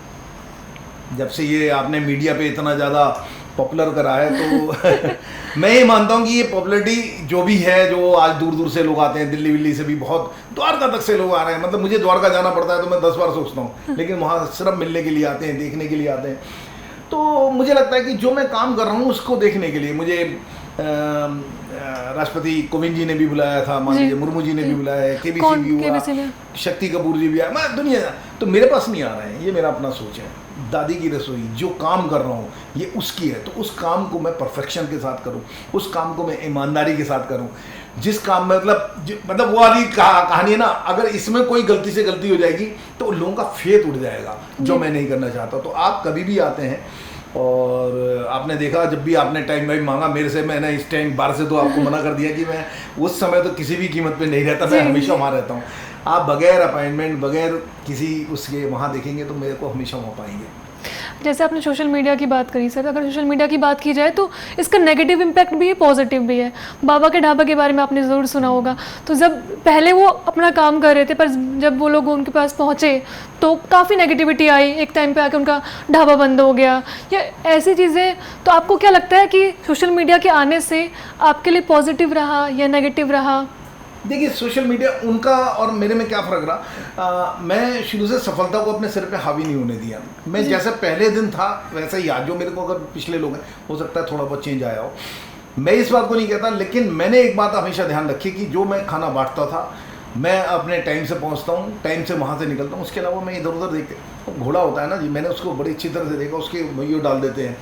जब से ये आपने मीडिया पे इतना ज़्यादा पॉपुलर करा है तो मैं ये मानता हूँ कि ये पॉपुलरिटी जो भी है, जो आज दूर दूर से लोग आते हैं, दिल्ली विल्ली से भी बहुत, द्वारका तक से लोग आ रहे हैं। मतलब मुझे द्वारका जाना पड़ता है तो मैं 10 बार सोचता हूँ, लेकिन वहाँ सिर्फ मिलने के लिए आते हैं, देखने के लिए आते हैं। तो मुझे लगता है कि जो मैं काम कर रहा हूँ उसको देखने के लिए मुझे राष्ट्रपति कोविंद जी ने भी बुलाया था, मान लीजिए मुर्मू जी ने भी बुलाया है, केबीसी भी हुआ, शक्ति कपूर जी भी आया, मैं दुनिया, तो मेरे पास नहीं आ रहे हैं। ये मेरा अपना सोच है। दादी की रसोई जो काम कर रहा हूँ ये उसकी है, तो उस काम को मैं परफेक्शन के साथ करूँ, उस काम को मैं ईमानदारी के साथ करूँ। जिस काम में मतलब वो वाली कहानी है ना, अगर इसमें कोई गलती से गलती हो जाएगी तो लोगों का फेथ उड़ जाएगा, जो मैं नहीं करना चाहता। तो आप कभी भी आते हैं और आपने देखा जब भी आपने टाइम वाइम मांगा मेरे से, मैंने इस टाइम बार से तो आपको मना कर दिया कि मैं उस समय तो किसी भी कीमत पे नहीं रहता, मैं हमेशा वहाँ रहता हूँ। आप बगैर अपॉइंटमेंट, बगैर किसी उसके वहाँ देखेंगे तो मेरे को हमेशा वहाँ पाएंगे। जैसे आपने सोशल मीडिया की बात करी सर, अगर सोशल मीडिया की बात की जाए तो इसका नेगेटिव इम्पैक्ट भी है, पॉजिटिव भी है। बाबा के ढाबा के बारे में आपने ज़रूर सुना होगा। तो जब पहले वो अपना काम कर रहे थे, पर जब वो लोग उनके पास पहुँचे तो काफ़ी नेगेटिविटी आई, एक टाइम पे आके उनका ढाबा बंद हो गया, या ऐसी चीज़ें। तो आपको क्या लगता है कि सोशल मीडिया के आने से आपके लिए पॉजिटिव रहा या नेगेटिव रहा? देखिए, सोशल मीडिया उनका और मेरे में क्या फ़र्क रहा, मैं शुरू से सफलता को अपने सिर पे हावी नहीं होने दिया। मैं जैसे पहले दिन था वैसा ही आज, जो मेरे को अगर पिछले लोग हैं हो सकता है थोड़ा बहुत चेंज आया हो, मैं इस बात को नहीं कहता। लेकिन मैंने एक बात हमेशा ध्यान रखी कि जो मैं खाना बांटता था, मैं अपने टाइम से पहुंचता हूं, टाइम से वहां से निकलता हूं। उसके अलावा मैं इधर उधर देखते, घोड़ा होता है ना जी, मैंने उसको बड़ी अच्छी तरह से देखा, उसके वही डाल देते हैं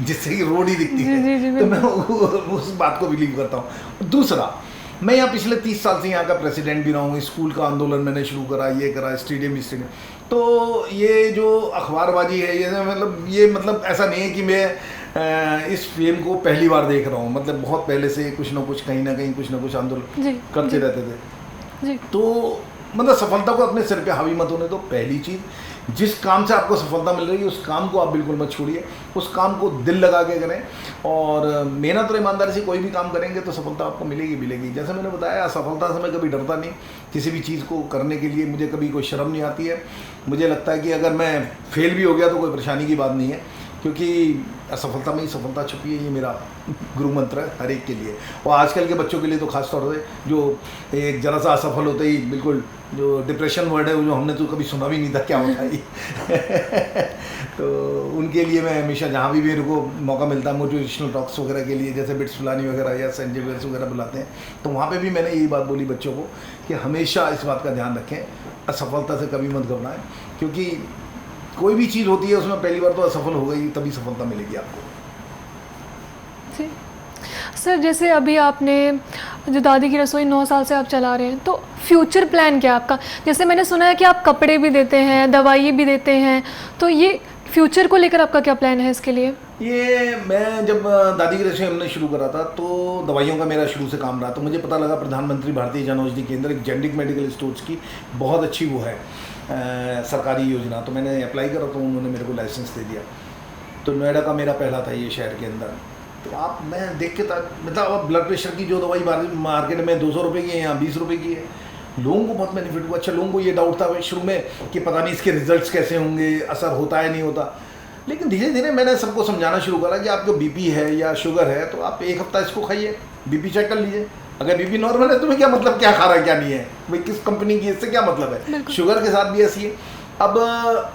जिससे कि रोड ही दिखती है, तो मैं उस बात को बिलीव करता हूँ। दूसरा, मैं यहाँ पिछले 30 साल से यहाँ का प्रेसिडेंट भी रहा हूँ, स्कूल का आंदोलन मैंने शुरू करा, ये करा, स्टेडियम। तो ये जो अखबारबाजी है, ये मतलब ऐसा नहीं है कि मैं इस फेम को पहली बार देख रहा हूँ। मतलब बहुत पहले से कुछ ना कुछ, कहीं ना कहीं कुछ ना कुछ आंदोलन करते रहते थे। तो मतलब सफलता को अपने सिर पे हावी मत होने दो। पहली चीज़, जिस काम से आपको सफलता मिल रही है उस काम को आप बिल्कुल मत छोड़िए, उस काम को दिल लगा के करें, और मेहनत और ईमानदारी से कोई भी काम करेंगे तो सफलता आपको मिलेगी मिलेगी। जैसे मैंने बताया, असफलता से मैं कभी डरता नहीं। किसी भी चीज़ को करने के लिए मुझे कभी कोई शर्म नहीं आती है। मुझे लगता है कि अगर मैं फेल भी हो गया तो कोई परेशानी की बात नहीं है, क्योंकि असफलता में ही सफलता छुपी है। ये मेरा गुरु मंत्र है हर एक के लिए, और आजकल के बच्चों के लिए तो खास तौर से जो एक जरा सा असफल होते ही बिल्कुल जो डिप्रेशन वर्ड है, वो जो हमने तो कभी सुना भी नहीं था क्या होता है तो उनके लिए मैं हमेशा जहाँ भी मेरे को मौका मिलता है मोटिवेशनल टॉक्स वगैरह के लिए, जैसे बिट्स फुलानी वगैरह या संजय वेल्स वगैरह बुलाते हैं, तो वहाँ पे भी मैंने यही बात बोली बच्चों को कि हमेशा इस बात का ध्यान रखें, असफलता से कभी मत घबराएं, क्योंकि कोई भी चीज़ होती है उसमें पहली बार तो असफल हो गई, तभी सफलता मिलेगी आपको। जी सर, जैसे अभी आपने जो दादी की रसोई 9 साल से आप चला रहे हैं, तो फ्यूचर प्लान क्या है आपका? जैसे मैंने सुना है कि आप कपड़े भी देते हैं, दवाई भी देते हैं, तो ये फ्यूचर को लेकर आपका क्या प्लान है इसके लिए? ये मैं जब दादी की रसोई हमने शुरू करा था तो दवाइयों का मेरा शुरू से काम रहा, तो मुझे पता लगा प्रधानमंत्री भारतीय जन औषधि केंद्र, एक जेनेरिक मेडिकल स्टोर्स की बहुत अच्छी वो है सरकारी योजना, तो मैंने अप्लाई करा तो उन्होंने मेरे को लाइसेंस दे दिया। तो नोएडा का मेरा पहला था ये शहर के अंदर। तो आप मैं देख के था, मतलब अब ब्लड प्रेशर की जो दवाई मार्केट में 200 रुपये की है, यहाँ 20 रुपये की है, लोगों को बहुत बेनिफिट हुआ। अच्छा, लोगों को ये डाउट था शुरू में कि पता नहीं इसके रिजल्ट्स कैसे होंगे, असर होता है नहीं होता, लेकिन धीरे धीरे मैंने सबको समझाना शुरू करा कि आपको बीपी है या शुगर है तो आप 1 हफ्ता इसको खाइए, बीपी चेक कर लीजिए। अगर बीपी नॉर्मल है तुम्हें क्या मतलब क्या खा रहा है क्या नहीं है, भाई किस कंपनी की, इससे क्या मतलब है। शुगर के साथ भी ऐसी है। अब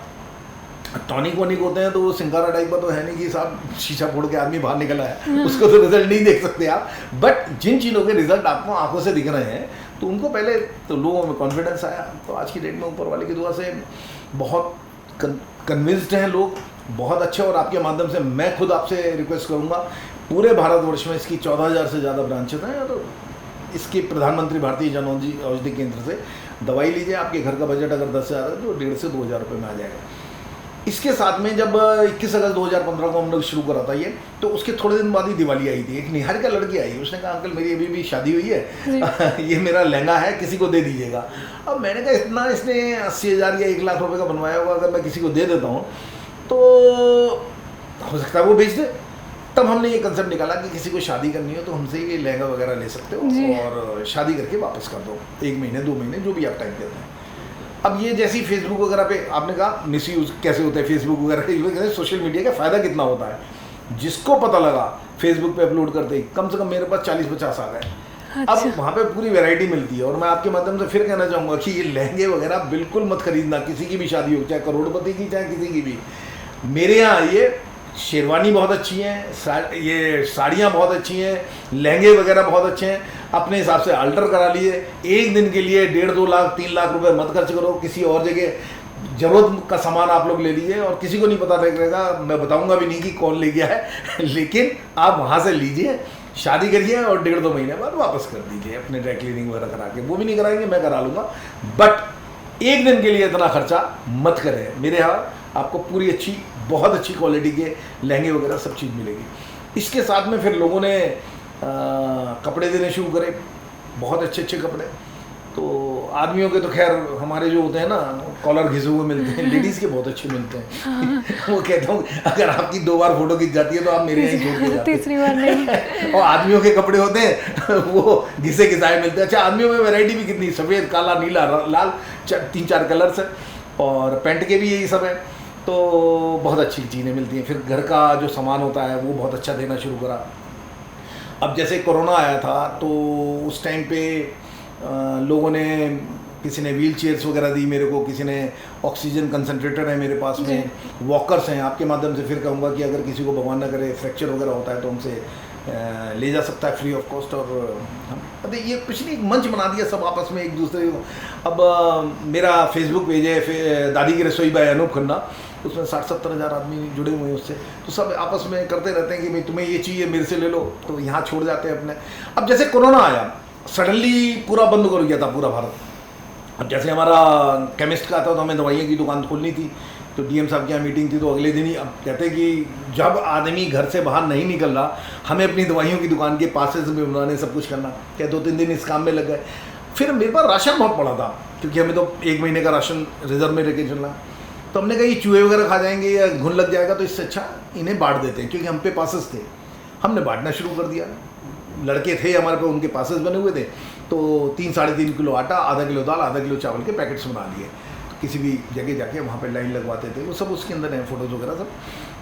टॉनिक वॉनिक होते हैं तो वो सिंगारा टाइप का तो है नहीं कि साहब शीशा फोड़ के आदमी बाहर निकला है, उसको तो रिजल्ट नहीं देख सकते आप। बट जिन चीज़ों के रिजल्ट आपको आंखों से दिख रहे हैं तो उनको पहले तो लोगों में कॉन्फिडेंस आया। तो आज की डेट में ऊपर वाले की दुआ से बहुत कन्विंस्ड हैं लोग, बहुत अच्छे। और आपके माध्यम से मैं खुद आपसे रिक्वेस्ट करूंगा, पूरे भारतवर्ष में इसकी 14,000 से ज़्यादा ब्रांचेज हैं, तो इसकी प्रधानमंत्री भारतीय जन औषधि केंद्र से दवाई लीजिए। आपके घर का बजट अगर 10,000 है तो 1,500 से 2,000 रुपये में आ जाएगा। इसके साथ में जब 21 अगस्त 2015 को हम लोग शुरू करा था ये, तो उसके थोड़े दिन बाद ही दिवाली आई थी। एक निहारिका लड़की आई, उसने कहा अंकल मेरी अभी भी शादी हुई है ये मेरा लहंगा है, किसी को दे दीजिएगा। अब मैंने कहा इतना इसने 80,000 या 1 लाख रुपए का बनवाया होगा, अगर मैं किसी को दे देता हूँ तो हो सकता है वो बेच दे। तब हमने ये कंसेप्ट निकाला कि किसी को शादी करनी हो तो हमसे ये लहंगा वगैरह ले सकते हो और शादी करके वापस कर दो, 1 महीने 2 महीने जो भी आप टाइम देते हैं। अब ये जैसी फेसबुक वगैरह पे आपने कहा मिस यूज़ कैसे होता है फेसबुक वगैरह का, सोशल मीडिया का फ़ायदा कितना होता है। जिसको पता लगा फेसबुक पे अपलोड करते ही कम से कम मेरे पास 40-50 आ गए। अच्छा। अब वहाँ पे पूरी वैरायटी मिलती है। और मैं आपके माध्यम से फिर कहना चाहूँगा कि ये लहंगे वगैरह बिल्कुल मत खरीदना, किसी की भी शादी हो, चाहे करोड़पति की चाहे किसी की भी। मेरे यहाँ ये शेरवानी बहुत अच्छी हैं, ये साड़ियाँ बहुत अच्छी हैं, लहंगे वगैरह बहुत अच्छे हैं। अपने हिसाब से अल्टर करा लिए। एक दिन के लिए 1.5-2 लाख 3 लाख रुपए मत खर्च करो। किसी और जगह ज़रूरत का सामान आप लोग ले लीजिए और किसी को नहीं पता लगेगा, मैं बताऊंगा भी नहीं कि कौन ले गया है लेकिन आप वहाँ से लीजिए, शादी करिए और 1.5-2 महीने बाद वापस कर दीजिए अपने ड्राई क्लीनिंग वगैरह करा के। वो भी नहीं कराएंगे, मैं करा लूँगा, बट एक दिन के लिए इतना खर्चा मत करें। मेरे यहाँ आपको पूरी अच्छी, बहुत अच्छी क्वालिटी के लहंगे वगैरह सब चीज़ मिलेगी। इसके साथ में फिर लोगों ने कपड़े देने शुरू करे, बहुत अच्छे अच्छे कपड़े। तो आदमियों के तो खैर हमारे जो होते हैं ना कॉलर घिसे हुए मिलते हैं, लेडीज़ के बहुत अच्छे मिलते हैं वो कहता हूँ अगर आपकी 2 बार फोटो खींच जाती है तो आप मेरे यहाँ छोड़ के जाते हैं, तीसरी बार नहीं। और आदमियों के कपड़े होते हैं वो घिसे घिसाए मिलते हैं। अच्छा, आदमियों में वैरायटी भी कितनी, सफ़ेद, काला, नीला, लाल, 3-4 कलर्स हैं, और पैंट के भी यही सब है। तो बहुत अच्छी चीज़ें मिलती हैं। फिर घर का जो सामान होता है वो बहुत अच्छा देना शुरू करा। अब जैसे कोरोना आया था तो उस टाइम पे लोगों ने, किसी ने व्हील चेयर्स वगैरह दी मेरे को, किसी ने ऑक्सीजन कंसनट्रेटर है मेरे पास में, वॉकर्स हैं। आपके माध्यम से फिर कहूँगा कि अगर किसी को भगवान न करे फ्रैक्चर वगैरह होता है तो हमसे ले जा सकता है फ्री ऑफ कॉस्ट। और हम ये कुछ नहीं, मंच बना दिया सब आपस में एक दूसरे को। अब मेरा फेसबुक पेज है दादी की रसोई बाय अनूप खन्ना, उसमें 60-70 हज़ार आदमी जुड़े हुए हैं उससे। तो सब आपस में करते रहते हैं कि भाई तुम्हें ये चाहिए मेरे से ले लो, तो यहाँ छोड़ जाते हैं अपने। अब जैसे कोरोना आया सडनली पूरा बंद कर गया था पूरा भारत। अब जैसे हमारा केमिस्ट का था तो हमें दवाइयों की दुकान खोलनी थी, तो डीएम साहब के यहाँ मीटिंग थी, तो अगले दिन ही अब कहते हैं कि जब आदमी घर से बाहर नहीं निकल रहा, हमें अपनी दवाइयों की दुकान के पासेस में बनाने सब कुछ करना, क्या 2-3 दिन इस काम में लग गए। फिर मेरे पास राशन बहुत पड़ा था, क्योंकि हमें तो 1 महीने का राशन रिजर्व में लेके चलना। तो हमने कहा ये चूहे वगैरह खा जाएंगे या घुन लग जाएगा, तो इससे अच्छा इन्हें बांट देते हैं, क्योंकि हम पे पासेस थे। हमने बांटना शुरू कर दिया। लड़के थे हमारे पे, उनके पासेस बने हुए थे, तो 3-3.5 किलो आटा, आधा किलो दाल, आधा किलो चावल के पैकेट्स बना लिए। किसी भी जगह जाके वहाँ पे लाइन लगवाते थे, वो सब उसके अंदर हैं फोटोज़ वगैरह सब।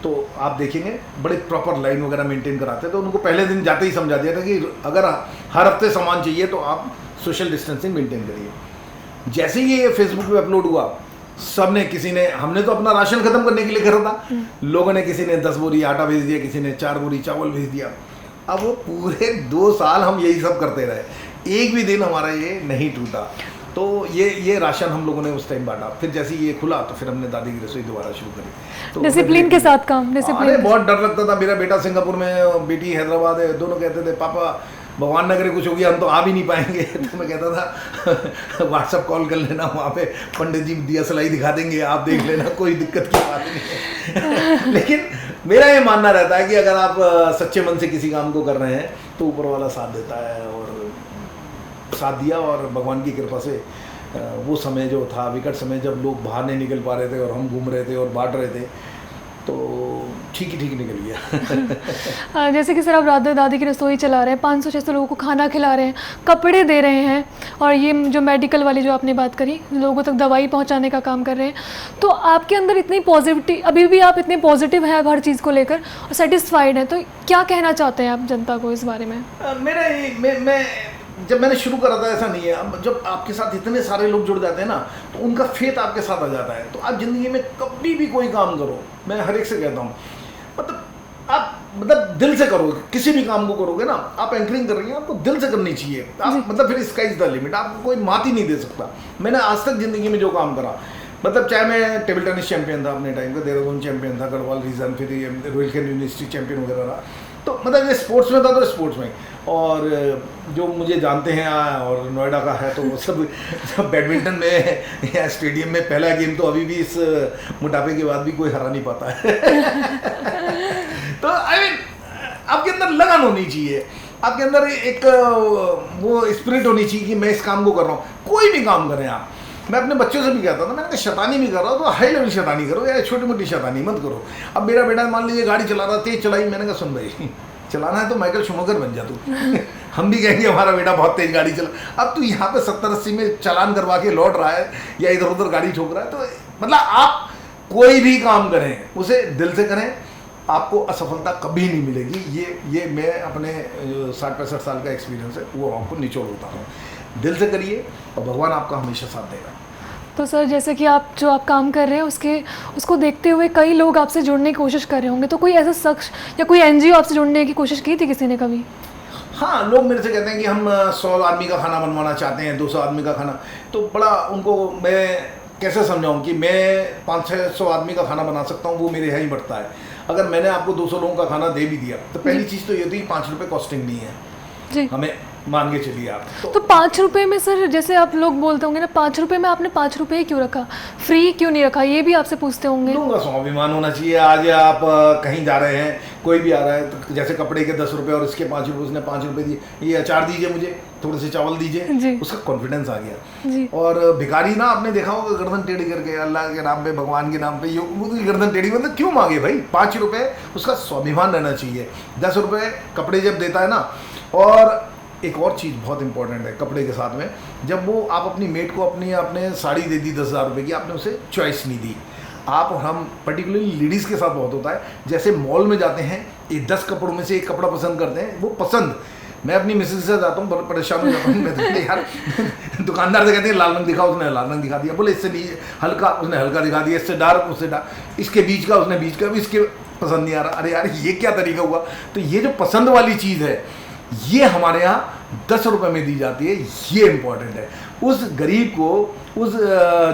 तो आप देखेंगे बड़े प्रॉपर लाइन वगैरह मेंटेन कराते थे। तो उनको पहले दिन जाते ही समझा दिया था कि अगर हर हफ्ते सामान चाहिए तो आप सोशल डिस्टेंसिंग मेंटेन करिए। जैसे ही ये फेसबुक पे अपलोड हुआ, सब ने, किसी ने, हमने तो अपना राशन खत्म करने के लिए करा था, लोगों ने, किसी ने 10 बोरी आटा भेज दिया, किसी ने 4 बोरी चावल भेज दिया। अब वो पूरे 2 साल हम यही सब करते रहे, एक भी दिन हमारा ये नहीं टूटा। तो ये राशन हम लोगों ने उस टाइम बांटा। फिर जैसे ये खुला तो फिर हमने दादी की रसोई दोबारा शुरू करी। तो डिसिप्लिन के साथ काम, डिसिप्लिन। अरे बहुत डर लगता था। मेरा बेटा सिंगापुर में, बेटी हैदराबाद है, दोनों कहते थे पापा भगवान न करे कुछ हो गया हम तो आ भी नहीं पाएंगे। तो मैं कहता था व्हाट्सअप कॉल कर लेना, वहाँ पे पंडित जी दिया सलाई दिखा देंगे, आप देख लेना, कोई दिक्कत की बात नहीं है। लेकिन मेरा ये मानना रहता है कि अगर आप सच्चे मन से किसी काम को कर रहे हैं तो ऊपर वाला साथ देता है, और साथ दिया। और भगवान की कृपा से वो समय जो था, विकट समय, जब लोग बाहर नहीं निकल पा रहे थे और हम घूम रहे थे और बांट रहे थे, तो ठीक निकल गया। जैसे कि सर आप दादी की रसोई चला रहे हैं, 500-600 लोगों को खाना खिला रहे हैं, कपड़े दे रहे हैं, और ये जो मेडिकल वाली जो आपने बात करी, लोगों तक दवाई पहुंचाने का काम कर रहे हैं, तो आपके अंदर इतनी पॉजिटिविटी, अभी भी आप इतने पॉजिटिव हैं हर चीज़ को लेकर और सेटिस्फाइड हैं, तो क्या कहना चाहते हैं आप जनता को इस बारे में? मैं जब मैंने शुरू करा था ऐसा नहीं है। अब जब आपके साथ इतने सारे लोग जुड़ जाते हैं ना, तो उनका फेथ आपके साथ आ जाता है। तो आप ज़िंदगी में कभी भी कोई काम करो, मैं हर एक से कहता हूँ, मतलब दिल से करो। किसी भी काम को करोगे ना, आप एंकरिंग कर रही हैं, आपको दिल से करनी चाहिए। आप मतलब फिर स्काई इज द लिमिट, आपको कोई मात ही नहीं दे सकता। मैंने आज तक ज़िंदगी में जो काम करा, मतलब चाहे मैं टेबल टेनिस चैंपियन था अपने टाइम का, देहरादून चैंपियन था, गढ़वाल रीजन, फिर ये रोहिलखंड यूनिवर्सिटी चैंपियन वगैरह रहा। तो मतलब ये स्पोर्ट्स में था तो स्पोर्ट्स में, और जो मुझे जानते हैं और नोएडा का है तो वो सब बैडमिंटन में या स्टेडियम में पहला गेम तो अभी भी इस मोटापे के बाद भी कोई हरा नहीं पाता है। तो आई मीन आपके अंदर लगन होनी चाहिए, आपके अंदर एक वो स्पिरिट होनी चाहिए कि मैं इस काम को कर रहा हूँ। कोई भी काम करें आप, मैं अपने बच्चों से भी कहता था, मैंने कहा शैतानी भी कर रहा हूँ तो हाई लेवल शैतानी करो, या छोटी मोटी शैतानी मत करो। अब मेरा बेटा मान लीजिए गाड़ी चला रहा, तेज चलाई, मैंने कहा सुन भाई, चलाना है तो माइकल शूमैकर बन जा तू। हम भी कहेंगे हमारा बेटा बहुत तेज गाड़ी चला। अब तू यहाँ पे 70-80 में चालान करवा के लौट रहा है या इधर उधर गाड़ी ठोक रहा है, तो मतलब आप कोई भी काम करें उसे दिल से करें, आपको असफलता कभी नहीं मिलेगी। ये मैं अपने 60-65 साल का एक्सपीरियंस है वो आपको निचोड़ होता हूँ। दिल से करिए और भगवान आपका हमेशा साथ देगा। तो सर जैसे कि आप काम कर रहे हैं उसको देखते हुए कई लोग आपसे जुड़ने की कोशिश कर रहे होंगे, तो कोई ऐसा शख्स या कोई एनजीओ आपसे जुड़ने की कोशिश की थी किसी ने कभी? हाँ, लोग मेरे से कहते हैं कि हम 100 आदमी का खाना बनवाना चाहते हैं, 200 आदमी का खाना। तो बड़ा उनको मैं कैसे समझाऊं कि मैं 500-600 आदमी का खाना बना सकता हूँ, वो मेरे यहाँ ही बढ़ता है। अगर मैंने आपको 200 लोगों का खाना दे भी दिया तो पहली चीज़ तो ये थी 5 रुपये कॉस्टिंग नहीं है जी, हमें, मान के चलिए आप। तो 5 रुपये में सर, जैसे आप लोग बोलते होंगे ना 5 रुपये में आपने 5 रुपये ही क्यों रखा, फ्री क्यों नहीं रखा, ये भी आपसे पूछते होंगे। लोगों का स्वाभिमान होना चाहिए। आज आप कहीं जा रहे हैं, कोई भी आ रहा है, तो जैसे कपड़े के 10 रुपये और इसके 5 रुपये, उसने 5 रुपये दिए, ये अचार दीजिए मुझे, थोड़े से चावल दीजिए, उसका कॉन्फिडेंस आ गया जी। और भिखारी ना, आपने देखा होगा गर्दन टेढ़ी करके अल्लाह के नाम पे, भगवान के नाम पे, ये गर्दन टेढ़ी मतलब क्यों मांगे भाई? 5 रुपये, उसका स्वाभिमान रहना चाहिए। 10 रुपये कपड़े जब देता है ना, और एक और चीज़ बहुत इंपॉर्टेंट है कपड़े के साथ में, जब वो आप अपनी मेट को आपने साड़ी दे दी 10,000 रुपये की, आपने उसे चॉइस नहीं दी। आप और हम पर्टिकुलरली लेडीज़ के साथ बहुत होता है, जैसे मॉल में जाते हैं, ये 10 कपड़ों में से एक कपड़ा पसंद करते हैं, वो पसंद, मैं अपनी मिसेज से जाता हूँ, बहुत परेशान हो जाता हूँ मैं, तो यार दुकानदार से कहते हैं लाल रंग दिखाओ, उसने लाल रंग दिखा दिया, बोले इससे नहीं हल्का, उसने हल्का दिखा दिया, इससे डार्क, उससे डार्क, इसके बीच का, उसने बीच का, इसके पसंद नहीं आ रहा। अरे यार ये क्या तरीका हुआ? तो ये जो पसंद वाली चीज़ है, ये हमारे यहाँ 10 रुपये में दी जाती है, ये इम्पॉर्टेंट है। उस गरीब को, उस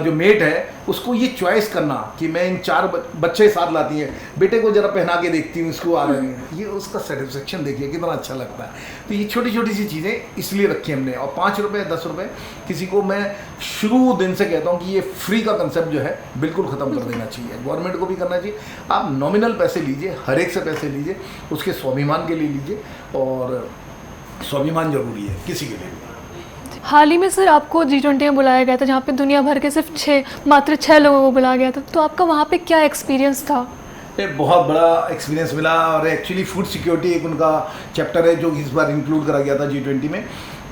जो मेट है उसको ये चॉइस करना कि मैं इन 4 बच्चे साथ लाती हैं, बेटे को जरा पहना के देखती हूँ, इसको आ रही है, ये उसका सेटिस्फेक्शन देखिए कितना अच्छा लगता है। तो ये छोटी छोटी सी चीज़ें इसलिए रखी हमने। और 5 रुपये 10 रुपये किसी को मैं शुरू दिन से कहता हूँ कि ये फ्री का कंसेप्ट जो है बिल्कुल ख़त्म कर देना चाहिए, गवर्नमेंट को भी करना चाहिए। आप नॉमिनल पैसे लीजिए, हर एक से पैसे लीजिए, उसके स्वाभिमान के लिए लीजिए, और स्वाभिमान जरूरी है किसी के लिए भी। हाल ही में सर आपको G20 में बुलाया गया था, जहाँ पे दुनिया भर के सिर्फ मात्र 6 लोगों को बुलाया गया था, तो आपका वहाँ पे क्या एक्सपीरियंस था? एक बहुत बड़ा एक्सपीरियंस मिला, और एक्चुअली फूड सिक्योरिटी एक उनका चैप्टर है जो इस बार इंक्लूड करा गया था G20 में,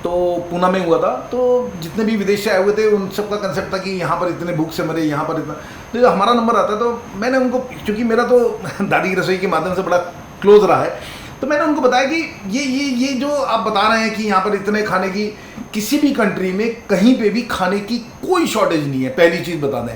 तो पूना में हुआ था। तो जितने भी विदेश से आए हुए थे उन सबका कंसेप्ट था कि यहाँ पर इतने भूख से मरे, यहाँ पर इतना, तो जब हमारा नंबर आता तो मैंने उनको, क्योंकि मेरा तो दादी की रसोई के माध्यम से बड़ा क्लोज रहा है, तो मैंने उनको बताया कि ये जो आप बता रहे हैं कि यहाँ पर इतने खाने की, किसी भी कंट्री में कहीं पे भी खाने की कोई शॉर्टेज नहीं है। पहली चीज़ बता दें,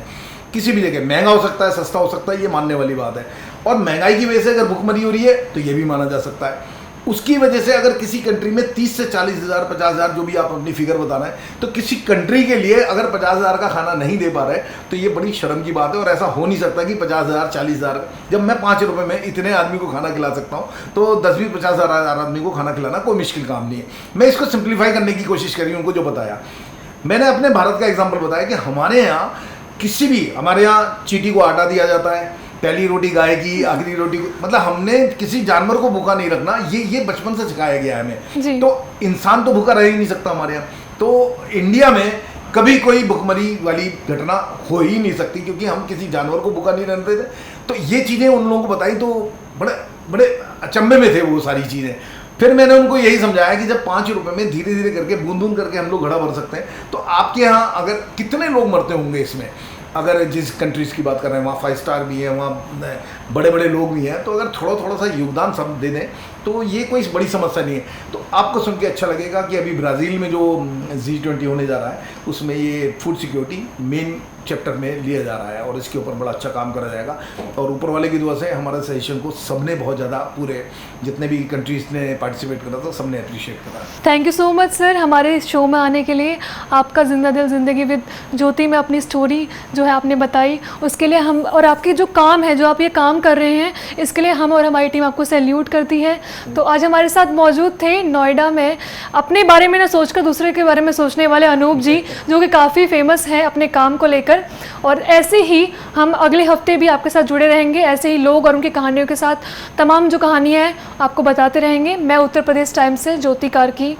किसी भी जगह महंगा हो सकता है, सस्ता हो सकता है, ये मानने वाली बात है। और महंगाई की वजह से अगर भुखमरी हो रही है तो ये भी माना जा सकता है। उसकी वजह से अगर किसी कंट्री में 30 से 40 हज़ार, 50 हज़ार, जो भी आप अपनी फिगर बता रहे हैं, तो किसी कंट्री के लिए अगर 50 हज़ार का खाना नहीं दे पा रहे तो ये बड़ी शर्म की बात है। और ऐसा हो नहीं सकता कि 50 हज़ार, 40 हज़ार, जब मैं 5 रुपये में इतने आदमी को खाना खिला सकता हूँ, तो 10-20, 50 हज़ार आदमी को खाना खिलाना कोई मुश्किल काम नहीं है। मैं इसको सिंप्लीफाई करने की कोशिश करी, उनको जो बताया, मैंने अपने भारत का एग्जाम्पल बताया कि हमारे यहाँ किसी भी, हमारे यहाँ चींटी को आटा दिया जाता है, पहली रोटी गाय की, आखिरी रोटी, मतलब हमने किसी जानवर को भूखा नहीं रखना, ये बचपन से सिखाया गया है हमें। तो इंसान तो भूखा रह ही नहीं सकता हमारे यहाँ। तो इंडिया में कभी कोई भुखमरी वाली घटना हो ही नहीं सकती, क्योंकि हम किसी जानवर को भूखा नहीं रहते थे। तो ये चीज़ें उन लोगों को बताई तो बड़े बड़े अचंभे में थे वो सारी चीज़ें। फिर मैंने उनको यही समझाया कि जब 5 रुपये में धीरे धीरे करके, बूंद बूंद करके हम लोग घड़ा भर सकते हैं, तो आपके यहाँ अगर कितने लोग मरते होंगे इसमें, अगर जिस कंट्रीज़ की बात कर रहे हैं वहाँ 5 स्टार भी है, वहाँ बड़े बड़े लोग भी हैं, तो अगर थोड़ा थोड़ा सा योगदान सब दे दें तो ये कोई बड़ी समस्या नहीं है। तो आपको सुन के अच्छा लगेगा कि अभी ब्राज़ील में जो G20 होने जा रहा है, उसमें ये फूड सिक्योरिटी मेन चैप्टर में लिया जा रहा है, और इसके ऊपर बड़ा अच्छा काम करा जाएगा। और ऊपर वाले की दुआ से हमारे सजेशन को सबने बहुत ज़्यादा, पूरे जितने भी कंट्रीज़ ने पार्टिसिपेट करा था, सबने अप्रिशिएट करा। Thank you so much sir हमारे इस शो में आने के लिए। आपका जिंदा दिल जिंदगी विद ज्योति में अपनी स्टोरी जो है आपने बताई, उसके लिए हम, और आपके जो काम है, जो आप ये काम कर रहे हैं, इसके लिए हम और हमारी टीम आपको सैल्यूट करती है। तो आज हमारे साथ मौजूद थे नोएडा में अपने बारे में ना सोचकर दूसरे के बारे में सोचने वाले अनूप जी, जो कि काफ़ी फेमस हैं अपने काम को लेकर। और ऐसे ही हम अगले हफ्ते भी आपके साथ जुड़े रहेंगे, ऐसे ही लोग और उनकी कहानियों के साथ तमाम जो कहानियाँ हैं आपको बताते रहेंगे। मैं उत्तर प्रदेश टाइम्स से ज्योति कार्की।